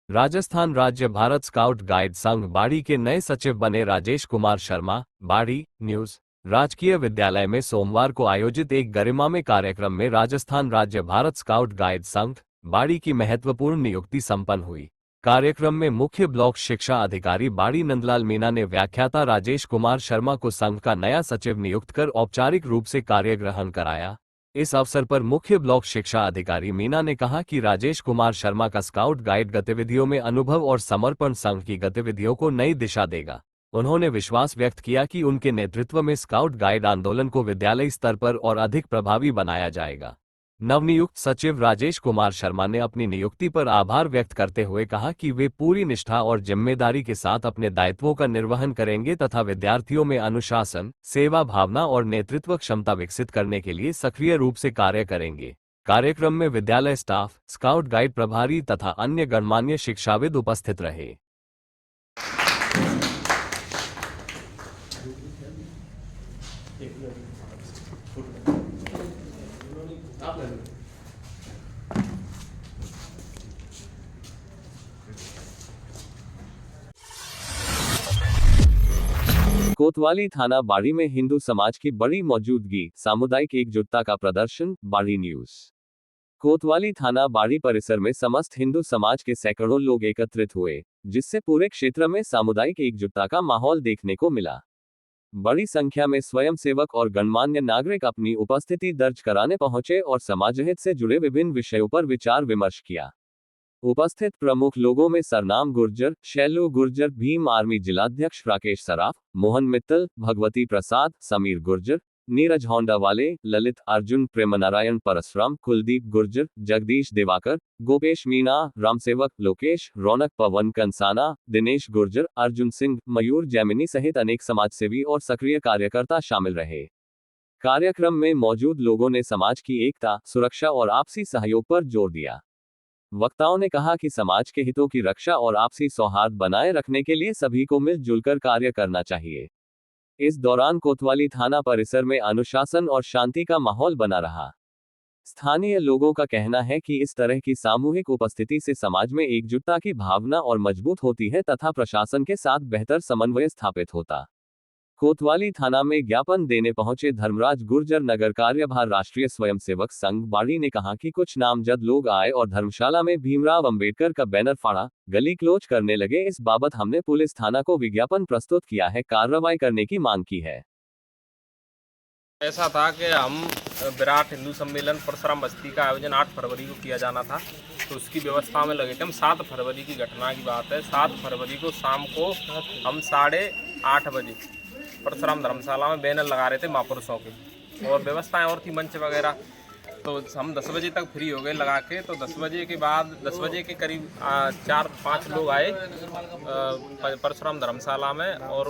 राजस्थान राज्य Bharat scout guide संघ बाड़ी के नए सचिव बने राजेश कुमार शर्मा। बाड़ी न्यूज। राजकीय विद्यालय में सोमवार को आयोजित एक गरिमामय कार्यक्रम में राजस्थान राज्य भारत स्काउट गाइड संघ बाड़ी की महत्वपूर्ण नियुक्ति संपन्न हुई। कार्यक्रम में मुख्य ब्लॉक शिक्षा अधिकारी बाड़ी नंदलाल मीणा ने व्याख्याता राजेश कुमार शर्मा को संघ का नया सचिव नियुक्त कर औपचारिक रूप से कार्य ग्रहण कराया। इस अवसर पर मुख्य ब्लॉक शिक्षा अधिकारी मीणा ने कहा कि राजेश कुमार शर्मा का स्काउट गाइड गतिविधियों में अनुभव और समर्पण संघ की गतिविधियों को नई दिशा देगा। उन्होंने विश्वास व्यक्त किया कि उनके नेतृत्व में स्काउट गाइड आंदोलन को विद्यालय स्तर पर और अधिक प्रभावी बनाया जाएगा। नवनियुक्त सचिव राजेश कुमार शर्मा ने अपनी नियुक्ति पर आभार व्यक्त करते हुए कहा कि वे पूरी निष्ठा और जिम्मेदारी के साथ अपने दायित्वों का निर्वहन करेंगे तथा विद्यार्थियों में अनुशासन, सेवा भावना और नेतृत्व क्षमता विकसित करने के लिए सक्रिय रूप से कार्य करेंगे। कार्यक्रम में विद्यालय स्टाफ, स्काउट गाइड प्रभारी तथा अन्य गणमान्य शिक्षाविद उपस्थित रहे। कोतवाली थाना बाड़ी में हिंदू समाज की बड़ी मौजूदगी, सामुदायिक एकजुटता का प्रदर्शन। बाड़ी न्यूज। कोतवाली थाना बाड़ी परिसर में समस्त हिंदू समाज के सैकड़ों लोग एकत्रित हुए, जिससे पूरे क्षेत्र में सामुदायिक एकजुटता का माहौल देखने को मिला। बड़ी संख्या में स्वयंसेवक और गणमान्य नागरिक अपनी उपस्थिति दर्ज कराने पहुंचे और समाजहित से जुड़े विभिन्न विषयों पर विचार विमर्श किया। उपस्थित प्रमुख लोगों में सरनाम गुर्जर, शैलू गुर्जर, भीम आर्मी जिलाध्यक्ष राकेश सराफ, मोहन मित्तल, भगवती प्रसाद, समीर गुर्जर, नीरज होंडावाले, ललित अर्जुन, प्रेमनारायण परसराम, कुलदीप गुर्जर, जगदीश दिवाकर, गोपेश मीणा, रामसेवक, लोकेश, रौनक, पवन कंसाना, दिनेश गुर्जर, अर्जुन सिंह, मयूर जैमिनी सहित अनेक समाजसेवी और सक्रिय कार्यकर्ता शामिल रहे। कार्यक्रम में मौजूद लोगों ने समाज की एकता, सुरक्षा और आपसी सहयोग पर जोर दिया। वक्ताओं ने कहा कि समाज के हितों की रक्षा और आपसी सौहार्द बनाए रखने के लिए सभी को मिलजुल कर कार्य करना चाहिए। इस दौरान कोतवाली थाना परिसर में अनुशासन और शांति का माहौल बना रहा। स्थानीय लोगों का कहना है कि इस तरह की सामूहिक उपस्थिति से समाज में एकजुटता की भावना और मजबूत होती है तथा प्रशासन के साथ बेहतर समन्वय स्थापित होता। कोतवाली थाना में ज्ञापन देने पहुंचे धर्मराज गुर्जर, नगर कार्यभार राष्ट्रीय स्वयंसेवक संघ बाड़ी ने कहा कि कुछ नामजद लोग आए और धर्मशाला में भीमराव अंबेडकर का बैनर फाड़ा, गली क्लोज करने लगे। इस बाबत हमने पुलिस थाना को विज्ञापन प्रस्तुत किया है, कार्रवाई करने की मांग की है। ऐसा था कि हम विराट हिंदू सम्मेलन परशुराम बस्ती का आयोजन 8 फरवरी को किया जाना था, तो उसकी व्यवस्था में लगे थे। हम 7 फरवरी की घटना की बात है। 7 फरवरी को शाम को हम 8:30 बजे परशुराम धर्मशाला में बैनर लगा रहे थे महापुरुषों के, और व्यवस्थाएं और थी, मंच वगैरह। तो हम 10 बजे तक फ्री हो गए लगा के। तो 10 बजे के बाद 10 बजे के करीब 4-5 लोग आए परशुराम धर्मशाला में, और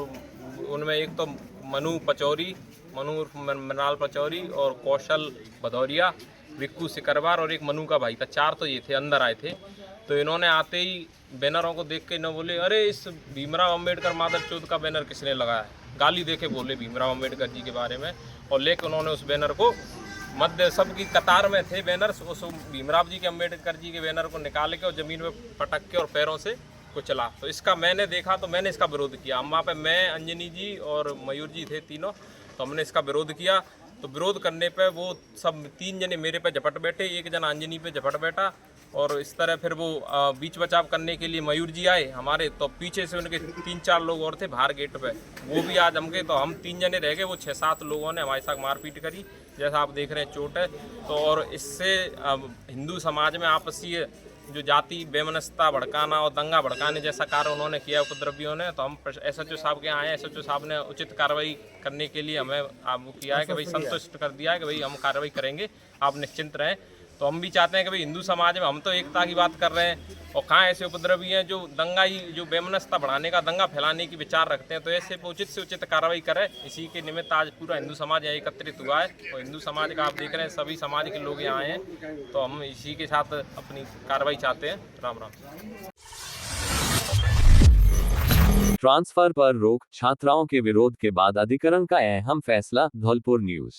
उनमें एक तो मनु उर्फ मनाल पचौरी और कौशल भदौरिया, विक्कू सिकरवार और एक मनु का भाई था। 4 तो ये थे, अंदर आए थे। तो इन्होंने आते ही बैनरों को देख के न बोले, अरे इस भीमराव अंबेडकर मादर चौथ का बैनर किसने लगाया। गाली देके बोले भीमराव अंबेडकर जी के बारे में, और लेके उन्होंने उस बैनर को मध्य सबकी कतार में थे बैनर, उस भीमराव जी के अंबेडकर जी के बैनर को निकाल के और ज़मीन में पटक के और पैरों से कुचला। तो इसका मैंने देखा, तो मैंने इसका विरोध किया। हम वहाँ पे मैं, अंजनी जी और मयूर जी थे तीनों, तो हमने इसका विरोध किया। तो विरोध करने पे वो सब 3 जने मेरे पे झपट बैठे, 1 जना अंजनी पे झपट बैठा, और इस तरह फिर वो बीच बचाव करने के लिए मयूर जी आए हमारे, तो पीछे से उनके 3-4 लोग और थे बाहर गेट पे, वो भी आज हमके, तो हम 3 जने रह गए। वो 6-7 लोगों ने हमारे साथ मारपीट करी, जैसा आप देख रहे हैं, चोट है। तो और इससे हिंदू समाज में आपसी जो जाति बेमनस्ता भड़काना और दंगा भड़काने जैसा कार्य उन्होंने किया उपद्रवियों ने। तो हम SHO साहब के यहाँ आए, SHO साहब ने उचित कार्रवाई करने के लिए हमें वो किया है कि भाई संतुष्ट कर दिया है कि भाई हम कार्रवाई करेंगे, आप निश्चिंत रहें। तो हम भी चाहते हैं कि भाई हिंदू समाज में हम तो एकता की बात कर रहे हैं, और कहाँ ऐसे उपद्रवी हैं जो दंगा ही, जो बेमनस्ता बढ़ाने का, दंगा फैलाने की विचार रखते हैं। तो ऐसे उचित से उचित कार्रवाई करें। इसी के निमित्त आज पूरा हिंदू समाज यहाँ एकत्रित हुआ है, और हिंदू समाज का आप देख रहे हैं सभी समाज के लोग यहाँ आए हैं। तो हम इसी के साथ अपनी कार्रवाई चाहते हैं। राम राम। ट्रांसफर पर रोक, छात्राओं के विरोध के बाद अधिकरण का अहम फैसला। Dholpur news.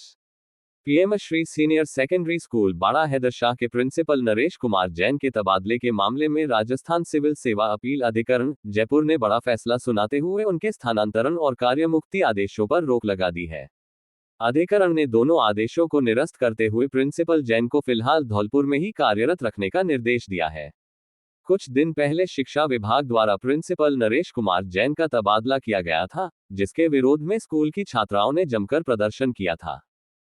PM Shri senior secondary school बाड़ा हैदर शाह के प्रिंसिपल नरेश कुमार जैन के तबादले के मामले में राजस्थान सिविल सेवा अपील अधिकरण जयपुर ने बड़ा फैसला सुनाते हुए उनके स्थानांतरण और कार्यमुक्ति आदेशों पर रोक लगा दी है। अधिकरण ने दोनों आदेशों को निरस्त करते हुए प्रिंसिपल जैन को फिलहाल धौलपुर में ही कार्यरत रखने का निर्देश दिया है। कुछ दिन पहले शिक्षा विभाग द्वारा प्रिंसिपल नरेश कुमार जैन का तबादला किया गया था, जिसके विरोध में स्कूल की छात्राओं ने जमकर प्रदर्शन किया था।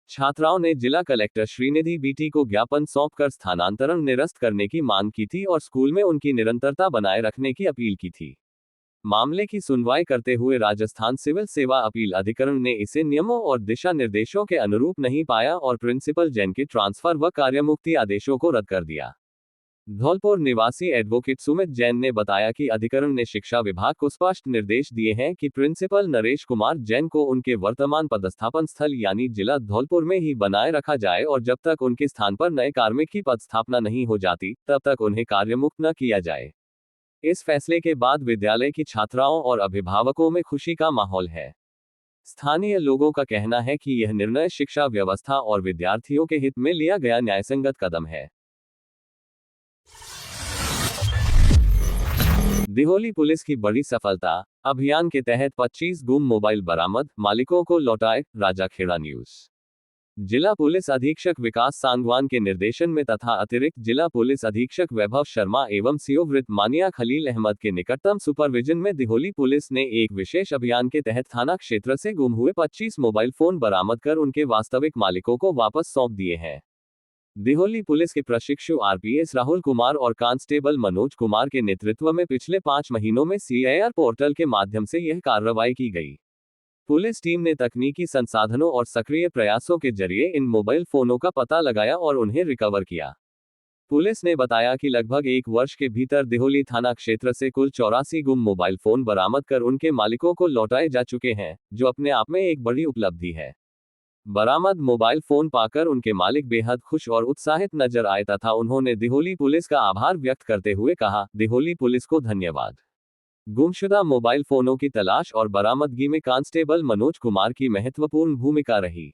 छात्राओं ने जिला कलेक्टर श्रीनिधि बीटी को ज्ञापन सौंपकर स्थानांतरण निरस्त करने की मांग की थी और स्कूल में उनकी निरंतरता बनाए रखने की अपील की थी। मामले की सुनवाई करते हुए राजस्थान सिविल सेवा अपील अधिकरण ने इसे नियमों और दिशा निर्देशों के अनुरूप नहीं पाया और प्रिंसिपल जैन के ट्रांसफर व कार्यमुक्ति आदेशों को रद्द कर दिया। धौलपुर निवासी एडवोकेट सुमित जैन ने बताया कि अधिकरण ने शिक्षा विभाग को स्पष्ट निर्देश दिए हैं कि प्रिंसिपल नरेश कुमार जैन को उनके वर्तमान पदस्थापन स्थल यानी जिला धौलपुर में ही बनाए रखा जाए और जब तक उनके स्थान पर नए कार्मिक की पदस्थापना नहीं हो जाती तब तक उन्हें कार्यमुक्त न किया जाए। इस फैसले के बाद विद्यालय की छात्राओं और अभिभावकों में खुशी का माहौल है। स्थानीय लोगों का कहना है कि यह निर्णय शिक्षा व्यवस्था और विद्यार्थियों के हित में लिया गया न्यायसंगत कदम है। दिहोली पुलिस की बड़ी सफलता, अभियान के तहत 25 गुम मोबाइल बरामद, मालिकों को लौटाए। राजाखेड़ा न्यूज। जिला पुलिस अधीक्षक विकास सांगवान के निर्देशन में तथा अतिरिक्त जिला पुलिस अधीक्षक वैभव शर्मा एवं सीओ वृत्त मानिया खलील अहमद के निकटतम सुपरविजन में दिहोली पुलिस ने एक विशेष अभियान के तहत थाना क्षेत्र से गुम हुए 25 मोबाइल फोन बरामद कर उनके वास्तविक मालिकों को वापस सौंप दिए हैं। दिहोली पुलिस के प्रशिक्षु आरपीएस राहुल कुमार और कांस्टेबल मनोज कुमार के नेतृत्व में पिछले 5 महीनों में सीआईआर पोर्टल के माध्यम से यह कार्रवाई की गई। पुलिस टीम ने तकनीकी संसाधनों और सक्रिय प्रयासों के जरिए इन मोबाइल फोनों का पता लगाया और उन्हें रिकवर किया। पुलिस ने बताया कि लगभग 1 वर्ष के भीतर दिहोली थाना क्षेत्र से कुल 84 गुम मोबाइल फोन बरामद कर उनके मालिकों को लौटाए जा चुके हैं, जो अपने आप में एक बड़ी उपलब्धि है। बरामद मोबाइल फोन पाकर उनके मालिक बेहद खुश और उत्साहित नजर आए तथा उन्होंने दिहोली पुलिस का आभार व्यक्त करते हुए कहा, दिहोली पुलिस को धन्यवाद। गुमशुदा मोबाइल फोनों की तलाश और बरामदगी में कांस्टेबल मनोज कुमार की महत्वपूर्ण भूमिका रही।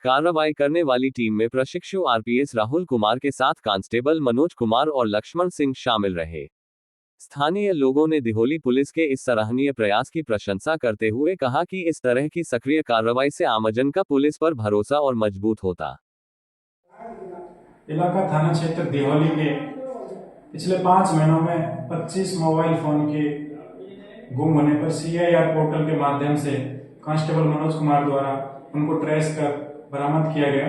कार्रवाई करने वाली टीम में प्रशिक्षु आरपीएस राहुल कुमार के साथ कांस्टेबल मनोज कुमार और लक्ष्मण सिंह शामिल रहे। स्थानीय लोगों ने दिहोली पुलिस के इस सराहनीय प्रयास की प्रशंसा करते हुए कहा कि इस तरह की सक्रिय कार्रवाई से आमजन का पुलिस पर भरोसा और मजबूत होता। इलाका थाना क्षेत्र दिहोली के पिछले 5 महीनों में 25 मोबाइल फोन के गुम होने पर सीआईआर पोर्टल के माध्यम से कांस्टेबल मनोज कुमार द्वारा उनको ट्रेस कर बरामद किया गया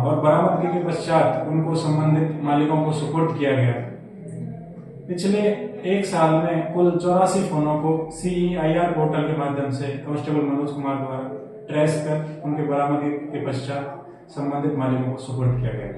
और बरामदगी के पश्चात उनको संबंधित मालिकों को सुपुर्द किया गया। पिछले 1 साल में कुल 84 फोनों को सीआईआर पोर्टल के माध्यम से कांस्टेबल मनोज कुमार द्वारा ट्रेस कर उनके बरामदगी के पश्चात संबंधित मालिकों को सुपुर्द किया गया।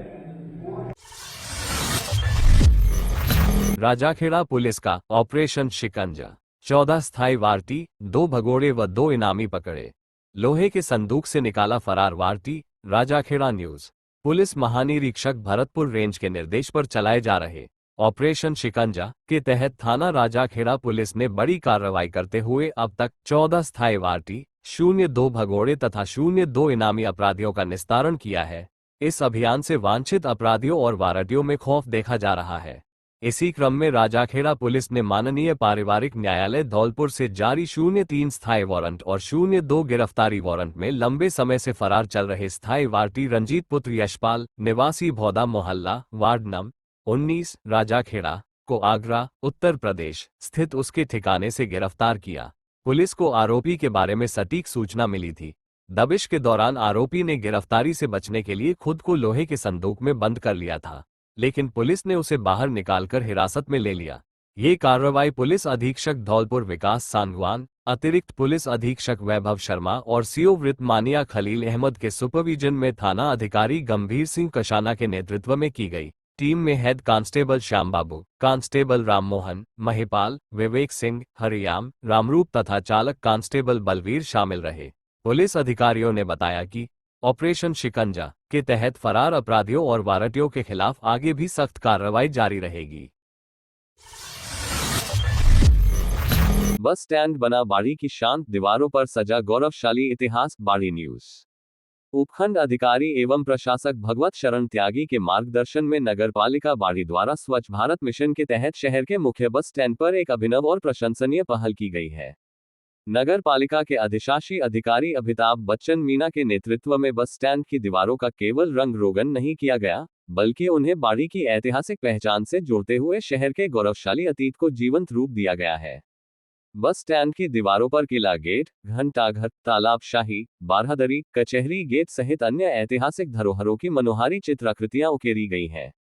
राजाखेड़ा पुलिस का ऑपरेशन शिकंजा, 14 स्थायी वारती, 2 भगोड़े व 2 इनामी पकड़े। लोहे के संदूक से निकाला फरार वारती। राजाखेड़ा न्यूज। पुलिस महानिरीक्षक भरतपुर रेंज के निर्देश पर चलाए जा रहे ऑपरेशन शिकंजा के तहत थाना राजाखेड़ा पुलिस ने बड़ी कार्रवाई करते हुए अब तक 14 स्थायी वारती, 02 भगोड़े तथा 02 इनामी अपराधियों का निस्तारण किया है। इस अभियान से वांछित अपराधियों और वारटियों में खौफ देखा जा रहा है। इसी क्रम में राजाखेड़ा पुलिस ने माननीय पारिवारिक न्यायालय धौलपुर से जारी 03 स्थायी वारंट और 02 गिरफ्तारी वारंट में लंबे समय से फरार चल रहे स्थायी वारटी रंजीत पुत्र यशपाल निवासी भौदा मोहल्ला वार्ड नंबर 19 राजाखेड़ा को आगरा उत्तर प्रदेश स्थित उसके ठिकाने से गिरफ्तार किया। पुलिस को आरोपी के बारे में सटीक सूचना मिली थी। दबिश के दौरान आरोपी ने गिरफ्तारी से बचने के लिए खुद को लोहे के संदूक में बंद कर लिया था, लेकिन पुलिस ने उसे बाहर निकालकर हिरासत में ले लिया। ये कार्रवाई पुलिस अधीक्षक धौलपुर विकास सांगवान, अतिरिक्त पुलिस अधीक्षक वैभव शर्मा और सीओ वृत्त मानिया खलील अहमद के सुपरविजन में थाना अधिकारी गंभीर सिंह कशाना के नेतृत्व में की गई। टीम में हेड कांस्टेबल श्याम बाबू, कांस्टेबल राममोहन, महिपाल, विवेक सिंह, हरियाम, रामरूप तथा चालक कांस्टेबल बलवीर शामिल रहे। पुलिस अधिकारियों ने बताया कि ऑपरेशन शिकंजा के तहत फरार अपराधियों और वारटियों के खिलाफ आगे भी सख्त कार्रवाई जारी रहेगी। बस स्टैंड बना बाड़ी की शांत दीवारों पर सजा गौरवशाली इतिहास। बाड़ी न्यूज। उपखंड अधिकारी एवं प्रशासक भगवत शरण त्यागी के मार्गदर्शन में नगर पालिका बाड़ी द्वारा स्वच्छ भारत मिशन के तहत शहर के मुख्य बस स्टैंड पर एक अभिनव और प्रशंसनीय पहल की गई है। नगर पालिका के अधिशासी अधिकारी अमिताभ बच्चन मीना के नेतृत्व में बस स्टैंड की दीवारों का केवल रंग रोगन नहीं किया गया, बल्कि उन्हें बाड़ी की ऐतिहासिक पहचान से जोड़ते हुए शहर के गौरवशाली अतीत को जीवंत रूप दिया गया है। बस स्टैंड की दीवारों पर किला गेट, घंटाघर, तालाबशाही, बारहदरी, कचहरी गेट सहित अन्य ऐतिहासिक धरोहरों की मनोहारी चित्राकृतियां उकेरी गई हैं।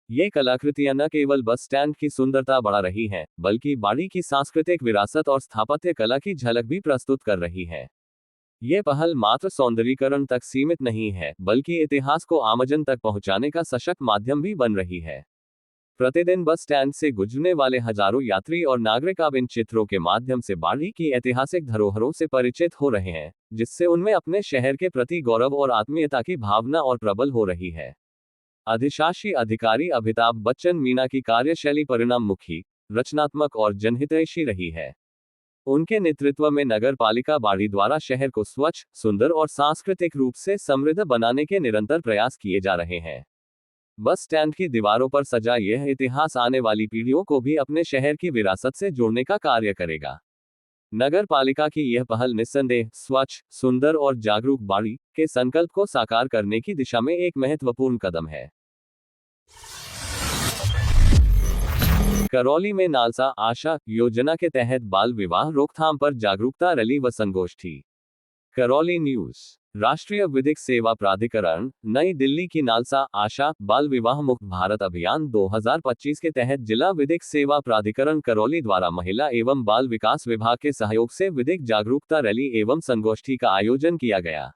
ये कलाकृतियां न केवल बस स्टैंड की सुंदरता बढ़ा रही हैं, बल्कि बाड़ी की सांस्कृतिक विरासत और स्थापत्य कला की झलक भी प्रस्तुत कर रही है। ये पहल मात्र सौंदर्यीकरण तक सीमित नहीं है, बल्कि इतिहास को आमजन तक पहुंचाने का सशक्त माध्यम भी बन रही है। प्रतिदिन बस स्टैंड से गुजरने वाले हजारों यात्री और नागरिक अब इन चित्रों के माध्यम से बाड़ी की ऐतिहासिक धरोहरों से परिचित हो रहे हैं, जिससे उनमें अपने शहर के प्रति गौरव और आत्मीयता की भावना और प्रबल हो रही है। अधिशासी अधिकारी अमिताभ बच्चन मीना की कार्यशैली परिणाममुखी, रचनात्मक और जनहितैषी रही है। उनके नेतृत्व में नगर पालिका बाड़ी द्वारा शहर को स्वच्छ, सुंदर और सांस्कृतिक रूप से समृद्ध बनाने के निरंतर प्रयास किए जा रहे हैं। बस स्टैंड की दीवारों पर सजा यह इतिहास आने वाली पीढ़ियों को भी अपने शहर की विरासत से जोड़ने का कार्य करेगा। नगर पालिका की यह पहल निस्संदेह स्वच्छ, सुंदर और जागरूक बाड़ी के संकल्प को साकार करने की दिशा में एक महत्वपूर्ण कदम है। करौली में नालसा आशा योजना के तहत बाल विवाह रोकथाम पर जागरूकता रैली व संगोष्ठी। करौली न्यूज। राष्ट्रीय विधिक सेवा प्राधिकरण नई दिल्ली की नालसा आशा बाल विवाह मुक्त भारत अभियान 2025 के तहत जिला विधिक सेवा प्राधिकरण करौली द्वारा महिला एवं बाल विकास विभाग के सहयोग से विधिक जागरूकता रैली एवं संगोष्ठी का आयोजन किया गया।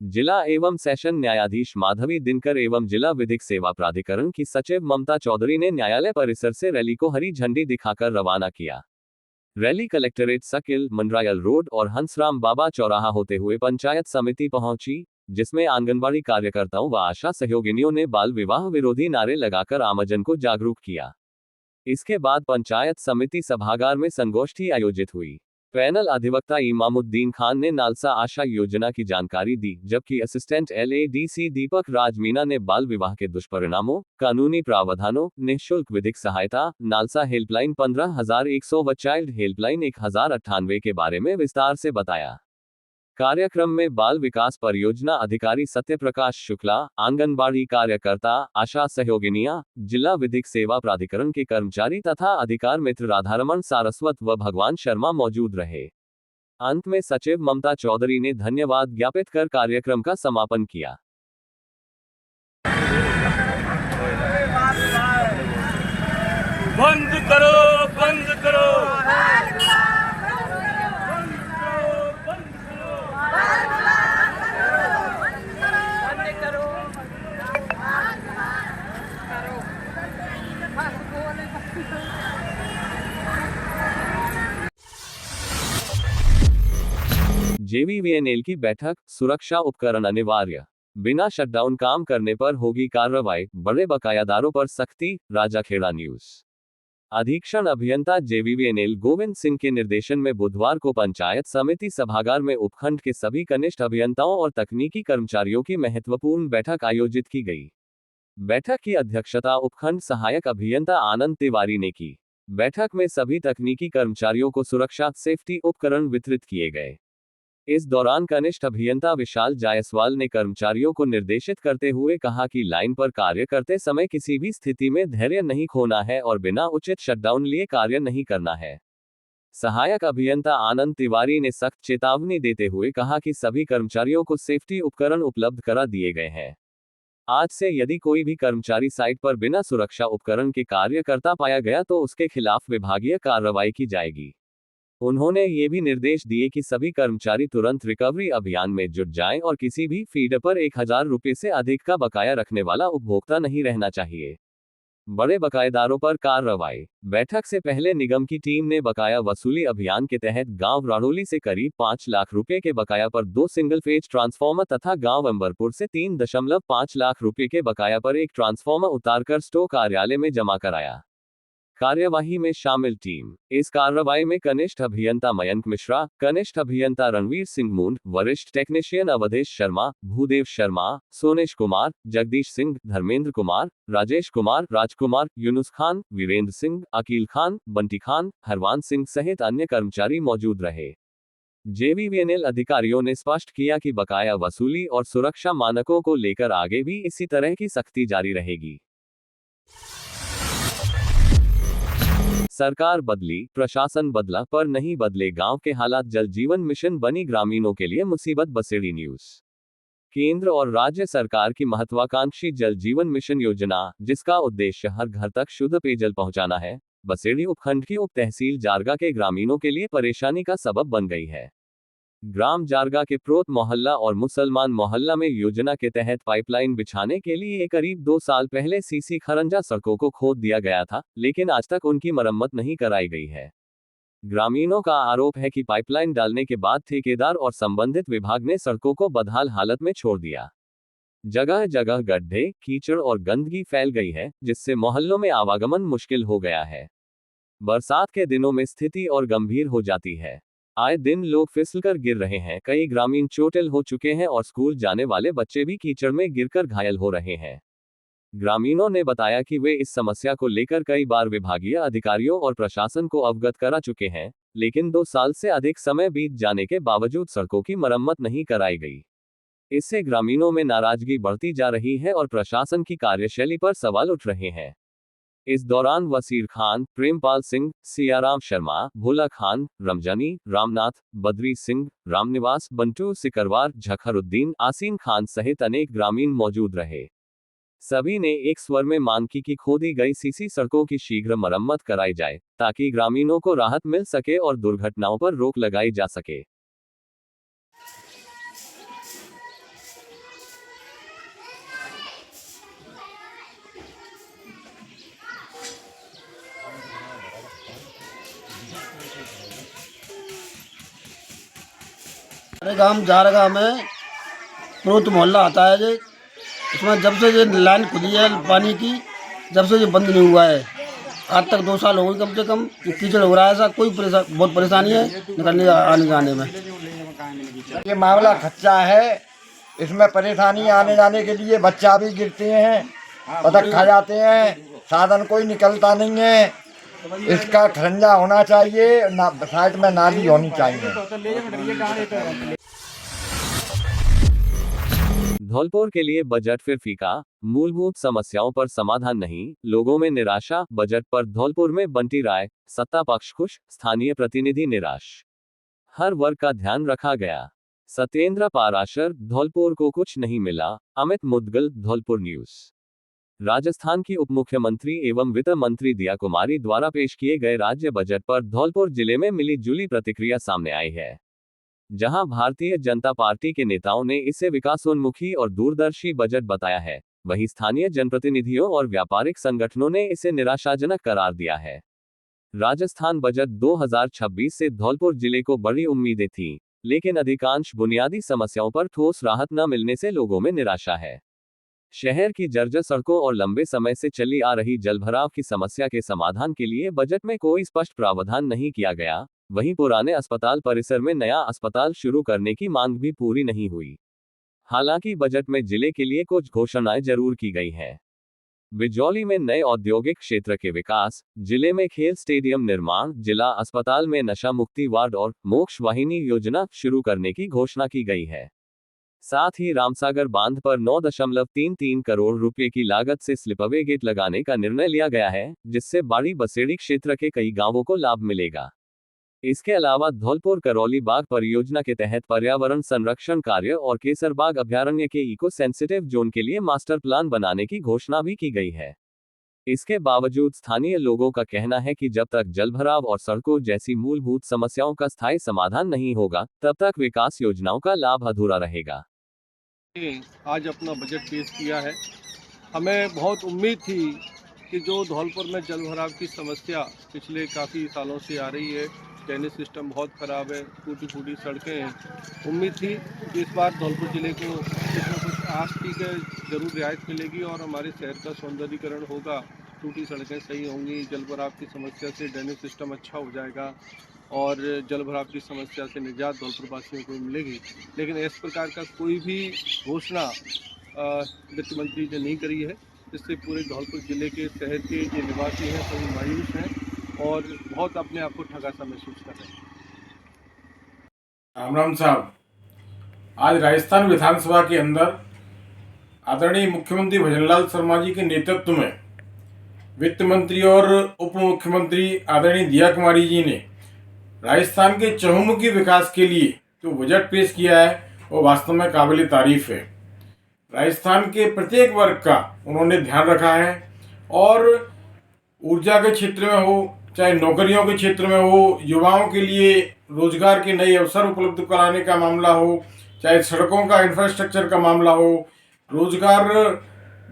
जिला एवं सेशन न्यायाधीश माधवी दिनकर एवं जिला विधिक सेवा प्राधिकरण की सचिव ममता चौधरी ने न्यायालय परिसर से रैली को हरी झंडी दिखाकर रवाना किया। Rally collectorate suckle, Mandrayal road और हंसराम बाबा चौराहा होते हुए पंचायत समिति पहुंची, जिसमें आंगनबाड़ी कार्यकर्ताओं व आशा सहयोगिनियों ने बाल विवाह विरोधी नारे लगाकर आमजन को जागरूक किया। इसके बाद पंचायत समिति सभागार में संगोष्ठी आयोजित हुई। पैनल अधिवक्ता इमामुद्दीन खान ने नालसा आशा योजना की जानकारी दी, जबकि असिस्टेंट LADC दीपक राज मीना ने बाल विवाह के दुष्परिणामों, कानूनी प्रावधानों, निःशुल्क विधिक सहायता, नालसा हेल्पलाइन 15,100 व चाइल्ड हेल्पलाइन 1098 के बारे में विस्तार से बताया। कार्यक्रम में बाल विकास परियोजना अधिकारी सत्यप्रकाश शुक्ला, आंगनबाड़ी कार्यकर्ता, आशा सहयोगिनियां, जिला विधिक सेवा प्राधिकरण के कर्मचारी तथा अधिकार मित्र राधारमण सारस्वत व भगवान शर्मा मौजूद रहे। अंत में सचिव ममता चौधरी ने धन्यवाद ज्ञापित कर कार्यक्रम का समापन किया। बंद करो, बंद करो। JVVNL की बैठक, सुरक्षा उपकरण अनिवार्य, बिना शटडाउन काम करने पर होगी कार्रवाई, बड़े बकायादारों पर सख्ती। राजाखेड़ा न्यूज। अधीक्षण अभियंता JVVNL गोविंद सिंह के निर्देशन में बुधवार को पंचायत समिति सभागार में उपखंड के सभी कनिष्ठ अभियंताओं और तकनीकी कर्मचारियों की महत्वपूर्ण बैठक आयोजित की गई। बैठक की अध्यक्षता उपखंड सहायक अभियंता आनंद तिवारी ने की। बैठक में सभी तकनीकी कर्मचारियों को सुरक्षा सेफ्टी उपकरण वितरित किए गए। इस दौरान कनिष्ठ अभियंता विशाल जायसवाल ने कर्मचारियों को निर्देशित करते हुए कहा कि लाइन पर कार्य करते समय किसी भी स्थिति में धैर्य नहीं खोना है और बिना उचित शटडाउन लिए कार्य नहीं करना है। सहायक अभियंता आनंद तिवारी ने सख्त चेतावनी देते हुए कहा कि सभी कर्मचारियों को सेफ्टी उपकरण उपलब्ध करा दिए गए हैं। आज से यदि कोई भी कर्मचारी साइट पर बिना सुरक्षा उपकरण के कार्य करता पाया गया तो उसके खिलाफ विभागीय कार्रवाई की जाएगी। उन्होंने ये भी निर्देश दिए कि सभी कर्मचारी तुरंत रिकवरी अभियान में जुट जाएं और किसी भी फीड पर 1000 रुपये से अधिक का बकाया रखने वाला उपभोक्ता नहीं रहना चाहिए। बड़े बकायेदारों पर कार्रवाई। बैठक से पहले निगम की टीम ने बकाया वसूली अभियान के तहत गांव राड़ोली से करीब 5 लाख रुपए के बकाया पर 2 सिंगल फेज ट्रांसफार्मर तथा गांव अंबरपुर से 3.5 लाख रुपए के बकाया पर एक ट्रांसफार्मर उतारकर स्टो कार्यालय में जमा कराया। कार्यवाही में शामिल टीम। इस कार्रवाई में कनिष्ठ अभियंता मयंक मिश्रा, कनिष्ठ अभियंता रणवीर सिंह मुंड, वरिष्ठ टेक्नीशियन अवधेश शर्मा, भूदेव शर्मा, सोनेश कुमार, जगदीश सिंह, धर्मेंद्र कुमार, राजेश कुमार, राजकुमार, यूनुस खान, वीरेंद्र सिंह, अकील खान, बंटी खान, हरवान सिंह सहित अन्य कर्मचारी मौजूद रहे। जेवीवीएनएल अधिकारियों ने स्पष्ट किया कि बकाया वसूली और सुरक्षा मानकों को लेकर आगे भी इसी तरह की सख्ती जारी रहेगी। सरकार बदली, प्रशासन बदला, पर नहीं बदले गांव के हालात। जल जीवन मिशन बनी ग्रामीणों के लिए मुसीबत। बसेड़ी न्यूज। केंद्र और राज्य सरकार की महत्वाकांक्षी जल जीवन मिशन योजना, जिसका उद्देश्य हर घर तक शुद्ध पेयजल पहुंचाना है, बसेड़ी उपखंड की उप तहसील जारगा के ग्रामीणों के लिए परेशानी का सबब बन गई है। ग्राम जारगा के प्रोत मोहल्ला और मुसलमान मोहल्ला में योजना के तहत पाइपलाइन बिछाने के लिए करीब 2 साल पहले सीसी खरंजा सड़कों को खोद दिया गया था, लेकिन आज तक उनकी मरम्मत नहीं कराई गई है। ग्रामीणों का आरोप है कि पाइपलाइन डालने के बाद ठेकेदार और संबंधित विभाग ने सड़कों को बदहाल हालत में छोड़ दिया। जगह जगह गड्ढे, कीचड़ और गंदगी फैल गई है, जिससे मोहल्लों में आवागमन मुश्किल हो गया है। बरसात के दिनों में स्थिति और गंभीर हो जाती है। आए दिन लोग फिसलकर गिर रहे हैं। कई ग्रामीण चोटिल हो चुके हैं और स्कूल जाने वाले बच्चे भी कीचड़ में गिरकर घायल हो रहे हैं। ग्रामीणों ने बताया कि वे इस समस्या को लेकर कई बार विभागीय अधिकारियों और प्रशासन को अवगत करा चुके हैं, लेकिन 2 साल से अधिक समय बीत जाने के बावजूद सड़कों की मरम्मत नहीं कराई गई। इससे ग्रामीणों में नाराजगी बढ़ती जा रही है और प्रशासन की कार्यशैली पर सवाल उठ रहे हैं। इस दौरान वसीर खान, प्रेमपाल सिंह, सियाराम शर्मा, भोला खान, रमजानी, रामनाथ, बद्री सिंह, रामनिवास, बंटू सिकरवार, झखरुद्दीन, आसीन खान सहित अनेक ग्रामीण मौजूद रहे। सभी ने एक स्वर में मांग की कि खोदी गई सीसी सड़कों की शीघ्र मरम्मत कराई जाए, ताकि ग्रामीणों को राहत मिल सके और दुर्घटनाओं पर रोक लगाई जा सके। अरे गांव जारगा में प्रोत मोहल्ला आता है जी। इसमें जब से ये लाइन खुली है पानी की, जब से ये बंद नहीं हुआ है, आज तक 2 साल हो गए कम से कम। कीचड़ हो रहा है, ऐसा कोई बहुत परेशानी है निकलने आने जाने में। ये मामला खच्चा है, इसमें परेशानी आने जाने के लिए बच्चा भी गिरते हैं, बतख खा जाते हैं, साधन कोई निकलता नहीं है। इसका खरंजा होना चाहिए, साइड में नाली होनी चाहिए। धौलपुर के लिए बजट फिर फीका, मूलभूत समस्याओं पर समाधान नहीं, लोगों में निराशा। बजट पर धौलपुर में बंटी राय, सत्ता पक्ष खुश, स्थानीय प्रतिनिधि निराश। हर वर्ग का ध्यान रखा गया। सत्येंद्र पाराशर, धौलपुर को कुछ नहीं मिला। अमित मुदगल, धौलपुर न्यूज। राजस्थान की उप मुख्यमंत्री एवं वित्त मंत्री दिया कुमारी द्वारा पेश किए गए राज्य बजट पर धौलपुर जिले में मिली जुली प्रतिक्रिया सामने आई है। जहां भारतीय जनता पार्टी के नेताओं ने इसे विकासोन्मुखी और दूरदर्शी बजट बताया है, वहीं स्थानीय जनप्रतिनिधियों और व्यापारिक संगठनों ने इसे निराशाजनक करार दिया है। राजस्थान बजट 2026 से धौलपुर जिले को बड़ी उम्मीदें थीं, लेकिन अधिकांश बुनियादी समस्याओं पर ठोस राहत न मिलने से लोगों में निराशा है। शहर की जर्जर सड़कों और लंबे समय से चली आ रही जलभराव की समस्या के समाधान के लिए बजट में कोई स्पष्ट प्रावधान नहीं किया गया। वहीं पुराने अस्पताल परिसर में नया अस्पताल शुरू करने की मांग भी पूरी नहीं हुई। हालांकि बजट में जिले के लिए कुछ घोषणाएं जरूर की गई हैं। बिजौली में नए औद्योगिक क्षेत्र के विकास, जिले में खेल स्टेडियम निर्माण, जिला अस्पताल में नशा मुक्ति वार्ड और मोक्ष वाहिनी योजना शुरू करने की घोषणा की गई है। साथ ही रामसागर बांध पर 9.33 करोड़ रुपए की लागत से स्लिपवे गेट लगाने का निर्णय लिया गया है, जिससे बाड़ी बसेड़ी क्षेत्र के कई गांवों को लाभ मिलेगा। इसके अलावा धौलपुर करौली बाग परियोजना के तहत पर्यावरण संरक्षण कार्य और केसरबाग अभयारण्य के इको सेंसिटिव जोन के लिए मास्टर प्लान बनाने की घोषणा भी की गई है। इसके बावजूद स्थानीय लोगों का कहना है कि जब तक जलभराव और सड़कों जैसी मूलभूत समस्याओं का स्थायी समाधान नहीं होगा, तब तक विकास योजनाओं का लाभ अधूरा रहेगा। आज अपना बजट पेश किया है। हमें बहुत उम्मीद थी कि जो धौलपुर में जलभराव की समस्या पिछले काफ़ी सालों से आ रही है, ड्रेनेज सिस्टम बहुत ख़राब है, टूटी फूटी सड़कें हैं। उम्मीद थी कि इस बार धौलपुर ज़िले को कुछ न कुछ आस की जरूर रियायत मिलेगी और हमारे शहर का सौंदर्यीकरण होगा टूटी सड़कें सही होंगी, जल भराव की समस्या से ड्रेनेज सिस्टम अच्छा हो जाएगा और जल भराव की समस्या से निजात धौलपुर वासियों को मिलेगी। लेकिन इस प्रकार का कोई भी घोषणा वित्त मंत्री ने नहीं करी है, इससे पूरे धौलपुर जिले के शहर के जो निवासी हैं सभी मायूस हैं और बहुत अपने आप को ठगा सा महसूस कर रहे हैं। राम राम साहब, आज राजस्थान विधानसभा के अंदर आदरणीय मुख्यमंत्री भजनलाल शर्मा जी के नेतृत्व में वित्त मंत्री और उप मुख्यमंत्री आदरणीय दिया कुमारी जी ने राजस्थान के चहुमुखी विकास के लिए जो बजट पेश किया है वो वास्तव में काबिल तारीफ है। राजस्थान के प्रत्येक वर्ग का उन्होंने ध्यान रखा है और ऊर्जा के क्षेत्र में हो, चाहे नौकरियों के क्षेत्र में हो, युवाओं के लिए रोजगार के नए अवसर उपलब्ध कराने का मामला हो, चाहे सड़कों का इंफ्रास्ट्रक्चर का मामला हो, रोजगार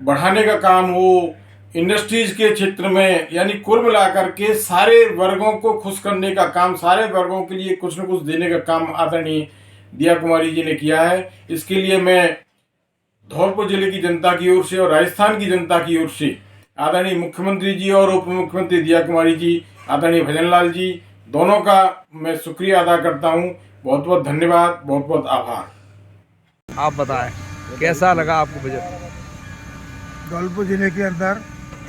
बढ़ाने का काम हो, इंडस्ट्रीज के क्षेत्र में, यानी कुल मिलाकर के सारे वर्गों को खुश करने का काम, सारे वर्गों के लिए कुछ न कुछ देने का काम आदरणीय दिया कुमारी जी ने किया है। इसके लिए मैं धौलपुर जिले की जनता की ओर से और राजस्थान की जनता की ओर से आदरणीय मुख्यमंत्री जी और उप मुख्यमंत्री दिया कुमारी जी, आदरणीय भजनलाल जी, दोनों का मैं शुक्रिया अदा करता हूँ। बहुत बहुत धन्यवाद, बहुत बहुत आभार। आप बताएं कैसा लगा आपको बजट? धौलपुर जिले के अंदर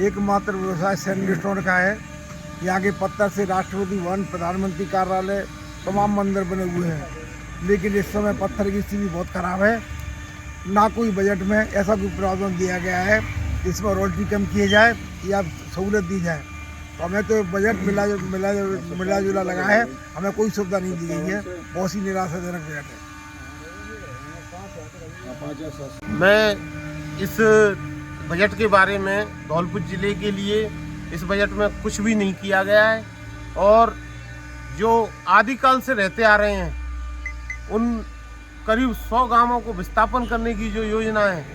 एकमात्र व्यवसाय सैंड स्टोन का है। यहाँ के पत्थर से राष्ट्रपति भवन, प्रधानमंत्री कार्यालय, तमाम मंदिर बने हुए हैं, लेकिन इस समय पत्थर की स्थिति बहुत खराब है। ना कोई बजट में ऐसा कोई प्रावधान दिया गया है इसमें रॉयल्टी कम किए जाए या सहूलत दी जाए। तो हमें तो बजट मिला जुला लगा है, हमें कोई सुविधा नहीं दी गई है। बहुत ही निराशाजनक बजट है। मैं इस बजट के बारे में धौलपुर ज़िले के लिए इस बजट में कुछ भी नहीं किया गया है और जो आदिकाल से रहते आ रहे हैं उन करीब 100 गांवों को विस्थापन करने की जो योजना है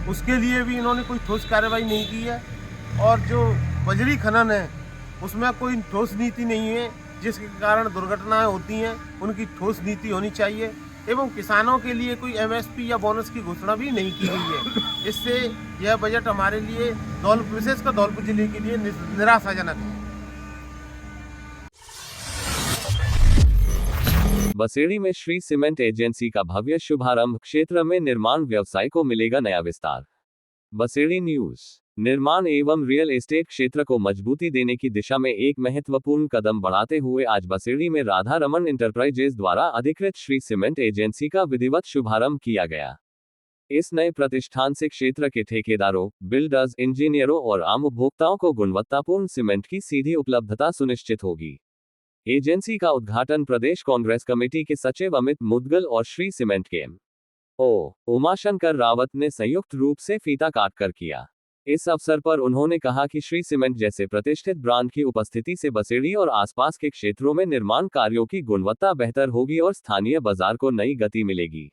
उसके लिए भी इन्होंने कोई ठोस कार्रवाई नहीं की है और जो बजरी खनन है उसमें कोई ठोस नीति नहीं है, जिसके कारण दुर्घटनाएं होती हैं। उनकी ठोस नीति होनी चाहिए एवं किसानों के लिए कोई एमएसपी या बोनस की घोषणा भी नहीं की गई है। इससे यह बजट हमारे लिए विशेषकर धौलपुर जिले के लिए निराशाजनक है। बसेड़ी में श्री सीमेंट एजेंसी का भव्य शुभारंभ, क्षेत्र में निर्माण व्यवसाय को मिलेगा नया विस्तार। बसेड़ी न्यूज। निर्माण एवं रियल एस्टेट क्षेत्र को मजबूती देने की दिशा में एक महत्वपूर्ण कदम बढ़ाते हुए आज बसेड़ी में राधा रमन इंटरप्राइजेज द्वारा अधिकृत श्री सीमेंट एजेंसी का विधिवत शुभारंभ किया गया। इस नए प्रतिष्ठान से क्षेत्र के ठेकेदारों, बिल्डर्स, इंजीनियरों और आम उपभोक्ताओं को गुणवत्तापूर्ण सीमेंट की सीधी उपलब्धता सुनिश्चित होगी। एजेंसी का उद्घाटन प्रदेश कांग्रेस कमेटी के सचिव अमित मुदगल और श्री सीमेंट के उमाशंकर रावत ने संयुक्त रूप से फीता काटकर किया। इस अवसर पर उन्होंने कहा कि श्री सीमेंट जैसे प्रतिष्ठित ब्रांड की उपस्थिति से बसेड़ी और आसपास के क्षेत्रों में निर्माण कार्यों की गुणवत्ता बेहतर होगी और स्थानीय बाजार को नई गति मिलेगी।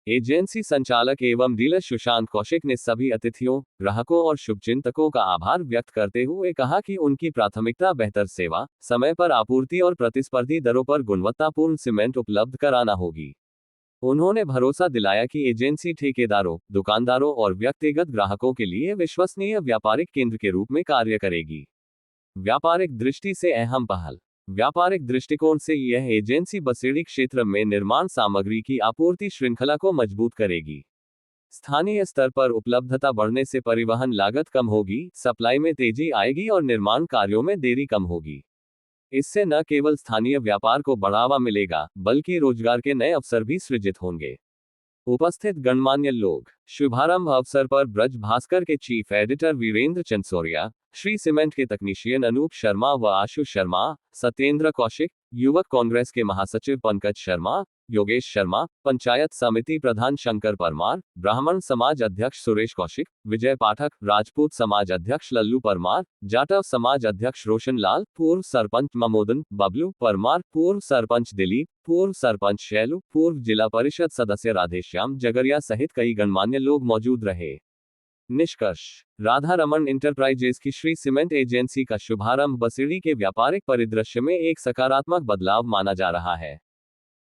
एजेंसी संचालक एवं डीलर सुशांत कौशिक ने सभी अतिथियों, ग्राहकों और शुभचिंतकों का आभार व्यक्त करते हुए कहा कि उनकी प्राथमिकता बेहतर सेवा, समय पर आपूर्ति और प्रतिस्पर्धी दरों पर गुणवत्तापूर्ण सीमेंट उपलब्ध कराना होगी। उन्होंने भरोसा दिलाया कि एजेंसी ठेकेदारों, दुकानदारों और व्यक्तिगत ग्राहकों के लिए विश्वसनीय व्यापारिक केंद्र के रूप में कार्य करेगी। व्यापारिक दृष्टि से अहम पहल। व्यापारिक दृष्टिकोण से यह एजेंसी बसेड़ी क्षेत्र में निर्माण सामग्री की आपूर्ति श्रृंखला को मजबूत करेगी। स्थानीय स्तर पर उपलब्धता बढ़ने से परिवहन लागत कम होगी, सप्लाई में तेजी आएगी और निर्माण कार्यों में देरी कम होगी। इससे न केवल स्थानीय व्यापार को बढ़ावा मिलेगा, बल्कि रोजगार के नए अवसर भी सृजित होंगे। उपस्थित गणमान्य लोग। शुभारंभ अवसर पर ब्रज भास्कर के chief editor Virendra Chandsoria, Shree cement के तकनीशियन अनूप शर्मा व आशु शर्मा, सत्येंद्र कौशिक, युवक कांग्रेस के महासचिव पंकज शर्मा, योगेश शर्मा, पंचायत समिति प्रधान शंकर परमार, ब्राह्मण समाज अध्यक्ष सुरेश कौशिक, विजय पाठक, राजपूत समाज अध्यक्ष लल्लू परमार, जाटव समाज अध्यक्ष रोशन लाल, पूर्व सरपंच ममोदन बबलू परमार, पूर्व सरपंच दिलीप, पूर्व सरपंच शैलू, पूर्व जिला परिषद सदस्य राधेश्याम जगरिया सहित कई गणमान्य लोग मौजूद रहे। निष्कर्ष। राधा रमन इंटरप्राइजेज की श्री सीमेंट एजेंसी का शुभारंभ बसेड़ी के व्यापारिक परिदृश्य में एक सकारात्मक बदलाव माना जा रहा है।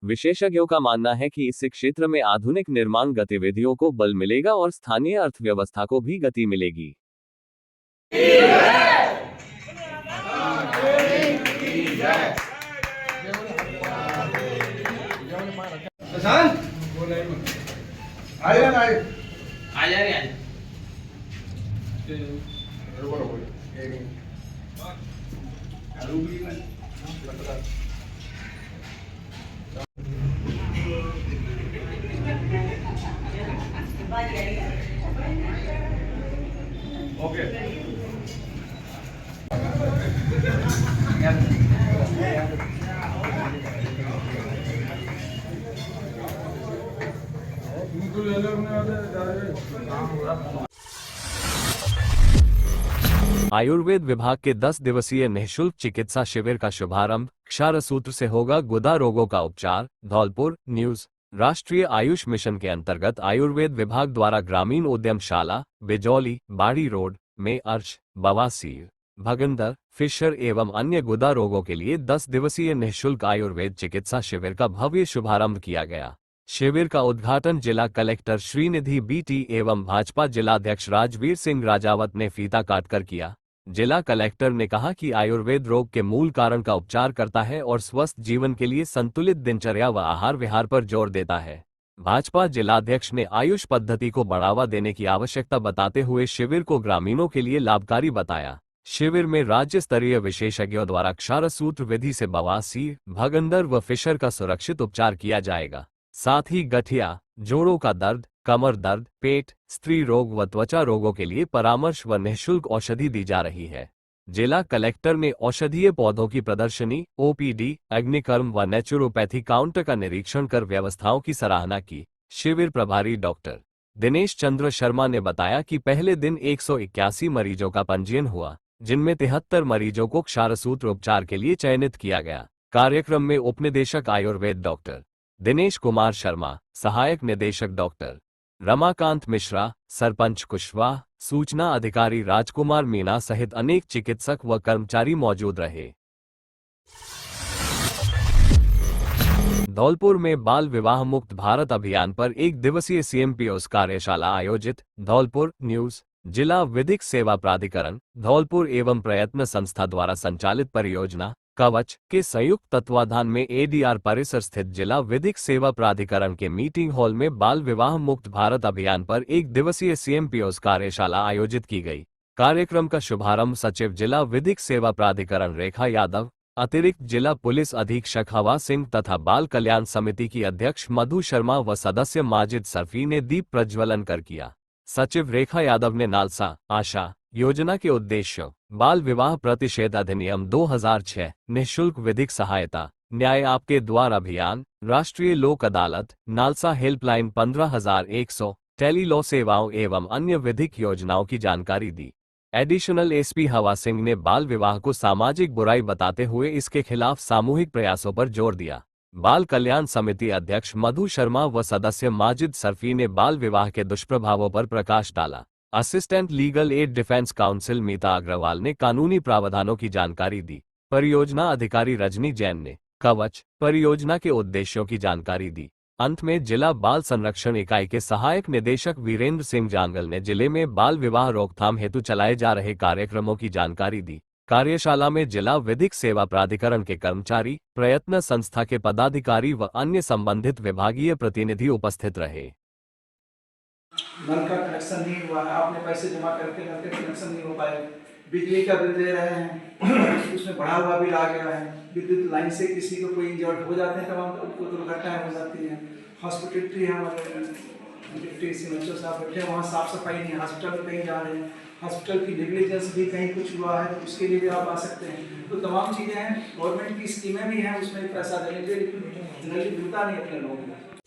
विशेषज्ञों का मानना है कि इससे क्षेत्र में आधुनिक निर्माण गतिविधियों को बल मिलेगा और स्थानीय अर्थव्यवस्था को भी गति मिलेगी। आयुर्वेद विभाग के 10 दिवसीय निःशुल्क चिकित्सा शिविर का शुभारंभ क्षारसूत्र से होगा। गुदा रोगों का उपचार। धौलपुर न्यूज। राष्ट्रीय आयुष मिशन के अंतर्गत आयुर्वेद विभाग द्वारा ग्रामीण उद्यमशाला बिजौली बाड़ी रोड में अर्श, बवासीर, भगंदर, फिशर एवं अन्य गुदा रोगों के लिए 10 दिवसीय निःशुल्क आयुर्वेद चिकित्सा शिविर का भव्य शुभारंभ किया गया। शिविर का उद्घाटन जिला कलेक्टर श्रीनिधि बीटी एवं भाजपा जिलाध्यक्ष राजवीर सिंह राजावत ने फीता काटकर किया। जिला कलेक्टर ने कहा कि आयुर्वेद रोग के मूल कारण का उपचार करता है और स्वस्थ जीवन के लिए संतुलित दिनचर्या व आहार विहार पर जोर देता है। भाजपा जिलाध्यक्ष ने आयुष पद्धति को बढ़ावा देने की आवश्यकता बताते हुए शिविर को ग्रामीणों के लिए लाभकारी बताया। शिविर में राज्य स्तरीय विशेषज्ञों द्वारा क्षारसूत्र विधि से बवासीर, भगंदर व फिशर का सुरक्षित उपचार किया जाएगा। साथ ही गठिया, जोड़ों का दर्द, कमर दर्द, पेट, स्त्री रोग व त्वचा रोगों के लिए परामर्श व निःशुल्क औषधि दी जा रही है। जिला कलेक्टर ने औषधीय पौधों की प्रदर्शनी, ओपीडी, अग्निकर्म व नेचुरोपैथी काउंटर का निरीक्षण कर व्यवस्थाओं की सराहना की। शिविर प्रभारी डॉक्टर दिनेश चंद्र शर्मा ने बताया कि पहले दिन 181 मरीजों का पंजीयन हुआ, जिनमें 73 मरीजों को क्षारसूत्र उपचार के लिए चयनित किया गया। कार्यक्रम में उपनिदेशक आयुर्वेद डॉक्टर दिनेश कुमार शर्मा, सहायक निदेशक डॉक्टर रमाकांत मिश्रा, सरपंच कुशवाहा, सूचना अधिकारी राजकुमार मीना सहित अनेक चिकित्सक व कर्मचारी मौजूद रहे। धौलपुर में बाल विवाह मुक्त भारत अभियान पर 1 दिवसीय सीएमपीओस कार्यशाला आयोजित। धौलपुर न्यूज। जिला विधिक सेवा प्राधिकरण धौलपुर एवं प्रयत्न संस्था द्वारा संचालित परियोजना कवच के संयुक्त तत्वाधान में एडीआर परिसर स्थित जिला विधिक सेवा प्राधिकरण के मीटिंग हॉल में बाल विवाह मुक्त भारत अभियान पर 1 दिवसीय सीएमपीओस कार्यशाला आयोजित की गई। कार्यक्रम का शुभारंभ सचिव जिला विधिक सेवा प्राधिकरण रेखा यादव, अतिरिक्त जिला पुलिस अधीक्षक हवा सिंह तथा बाल कल्याण समिति की अध्यक्ष मधु शर्मा व सदस्य माजिद सरफी ने दीप प्रज्वलन कर किया। सचिव रेखा यादव ने नालसा आशा योजना के उद्देश्यों, बाल विवाह प्रतिषेध अधिनियम 2006, निःशुल्क विधिक सहायता, न्याय आपके द्वार अभियान, राष्ट्रीय लोक अदालत, नालसा हेल्पलाइन 15,100, टेली लॉ सेवाओं एवं अन्य विधिक योजनाओं की जानकारी दी। एडिशनल एसपी हवा सिंह ने बाल विवाह को सामाजिक बुराई बताते हुए इसके खिलाफ सामूहिक प्रयासों पर जोर दिया। बाल कल्याण समिति अध्यक्ष मधु शर्मा व सदस्य माजिद सरफी ने बाल विवाह के दुष्प्रभावों पर प्रकाश डाला। Assistant legal aid defence counsel Meeta Agarwal ने कानूनी प्रावधानों की जानकारी दी। परियोजना अधिकारी रजनी जैन ने कवच परियोजना के उद्देश्यों की जानकारी दी। अंत में जिला बाल संरक्षण इकाई के सहायक निदेशक वीरेंद्र सिंह जांगल ने जिले में बाल विवाह रोकथाम हेतु चलाए जा रहे कार्यक्रमों की जानकारी दी। कार्यशाला में जिला विधिक सेवा प्राधिकरण के कर्मचारी, प्रयत्न संस्था के पदाधिकारी व अन्य संबंधित विभागीय प्रतिनिधि उपस्थित रहे। नल का कनेक्शन नहीं हुआ है, आपने पैसे जमा करके नल का कनेक्शन नहीं हो पाए, बिजली का बिल दे रहे हैं, उसमें बढ़ा हुआ बिल आ गया है, विद्युत लाइन से किसी को कोई इंजर्ड हो जाते हैं तमाम उनको दुर्घटनाएं हो जाती हैं। हॉस्पिटल हमारे डिप्टी सीएमएचओ साहब बैठे, वहाँ साफ सफाई नहीं, हॉस्पिटल में कहीं जा रहे हैं, हॉस्पिटल की नेग्लिजेंस भी कहीं कुछ हुआ है तो उसके लिए भी आप आ सकते हैं। तो तमाम चीज़ें हैं, गवर्नमेंट की स्कीमें भी हैं, उसमें पैसा देने के लिए जनरली मिलता नहीं अपने लोगों को।